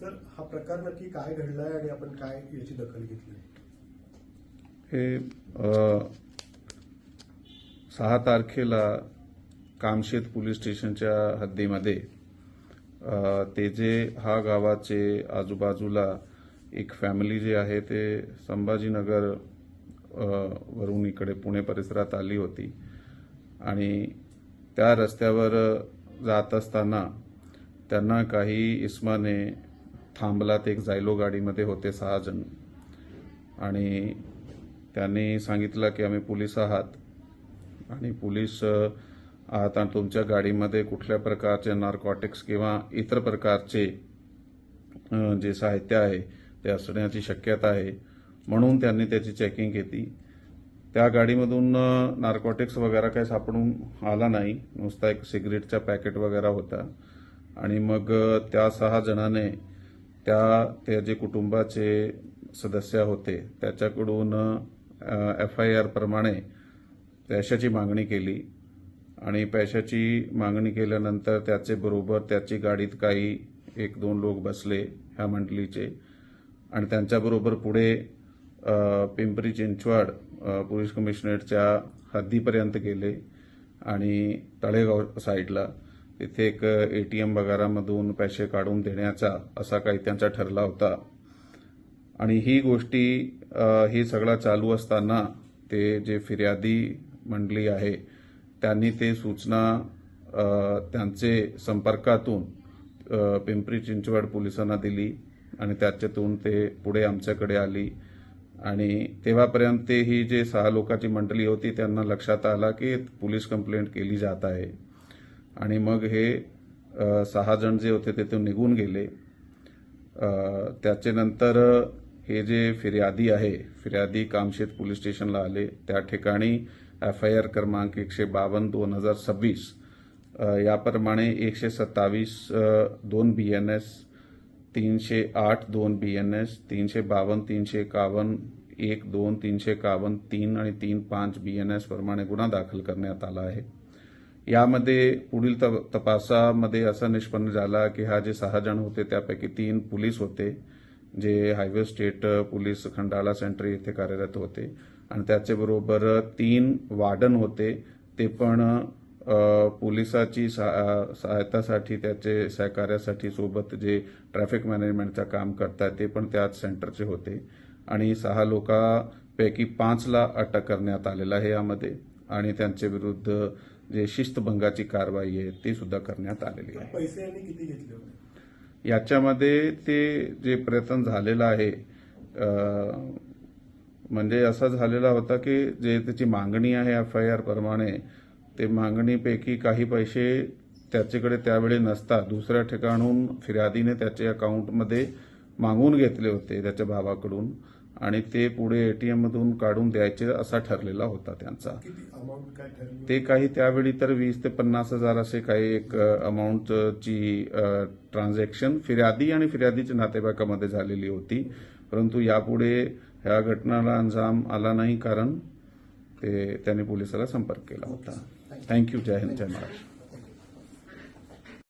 Sir, हा प्रकार नक्की काय घडलाय आणि आपण काय याची दखल घेतली? हे 6 तारखेला कामशेत पोलीस स्टेशनच्या हद्दीमध्ये तेजे हा गावाचे आजूबाजूला एक फॅमिली जे आहे ते संभाजीनगर वरून इकडे पुणे परिसरात आली होती आणि त्या रस्त्यावर जात असताना त्यांना काही इस्माने थांबलात. एक जायलो गाडीमध्ये होते 6 जण आणि त्यांनी सांगितलं की आम्ही पोलीस आहात आणि पोलीस आहात आणि तुमच्या गाडीमध्ये कुठल्या प्रकारचे नार्कोटिक्स किंवा इतर प्रकारचे जे साहित्य आहे ते असण्याची शक्यता आहे, म्हणून त्यांनी त्याची चेकिंग केली. त्या गाडीमधून नार्कोटिक्स वगैरे काही सापडून आला नाही, नुसता एक सिगरेटचा पॅकेट वगैरे होता. आणि मग त्या 6 जणांनी त्या जे कुटुंबाचे सदस्य होते त्याच्याकडून FIR प्रमाणे पैशाची मागणी केली आणि पैशाची मागणी केल्यानंतर त्याचे बरोबर त्याची गाडीत काही 1-2 लोक बसले ह्या मंडळीचे आणि त्यांच्याबरोबर पुढे पिंपरी चिंचवड पोलीस कमिशनरेटच्या हद्दीपर्यंत गेले आणि तळेगाव साईडला तिथे एक ATM वगैरेमधून पैसे काढून देण्याचा असा काही त्यांचा ठरला होता. आणि ही गोष्टी ही सगळा चालू असताना ते जे फिर्यादी मंडळी आहे त्यांनी ते सूचना त्यांचे संपर्कातून पिंपरी चिंचवड पोलिसांना दिली आणि त्याच्यातून ते पुढे आमच्याकडे आली आणि तेव्हापर्यंत ही जे 6 लोकांची मंडळी होती त्यांना लक्षात आला की पोलीस कंप्लेंट केली जात आहे आणि मग हे 6 जण जे होते ते निघून गेले. त्याच्यानंतर हे जे फिर्यादी कामशेत पोलीस स्टेशनला आले. त्या ठिकाणी FIR क्रमांक 152/2026 याप्रमाणे 127(2) BNS, 308(2) BNS, 352, 351, 1-2, 351, 3 आणि 3-5 BNS प्रमाणे गुन्हा दाखल करण्यात आला आहे. यामध्ये पुढील तपासामध्ये असा निष्पन्न झाला की हा जे 6 जण होते त्यापैकी 3 पोलीस होते जे highway state police Khandala centre येथे कार्यरत होते आणि त्याच्याबरोबर 3 वार्डन होते, ते पण पोलिसाची सहायतासाठी त्याचे सहकार्यासाठी सोबत जे ट्रॅफिक मॅनेजमेंटचं काम करतात ते पण त्याच सेंटरचे होते आणि 6 लोकांपैकी 5ला अटक करण्यात आलेला आहे यामध्ये आणि त्यांच्या विरुद्ध जे शिस्तभंगाची कारवाई आहे ती सुद्धा करण्यात आलेली आहे. पैसे यांनी किती घेतले होते याच्यामध्ये ते जे प्रयत्न झालेला आहे म्हणजे असा झालेला होता की जे त्याची मागणी आहे FIR प्रमाणे ते मागणीपैकी काही पैसे त्याच्याकडे त्यावेळी नसतात, दुसऱ्या ठिकाणून फिर्यादीने त्याच्या अकाउंटमध्ये मागून घेतले होते त्याच्या भावाकडून आणि ते पुढे ATM मधून काढून द्यायचे असा ठरलेला होता त्यांचा. किती अमाऊंट काय ठरली? ते काही त्यावेळी तर 20 ते 50 हजार असे काही एक अमाऊंटची ट्रान्झॅक्शन फिर्यादी आणि फिर्यादीच्या नातेवाईकामध्ये झालेली होती, परंतु यापुढे ह्या घटनेला अंजाम आला नाही कारण त्यांनी पोलिसाला संपर्क केला होता. थँक्यू. जय हिंद, जय महाराष्ट्र.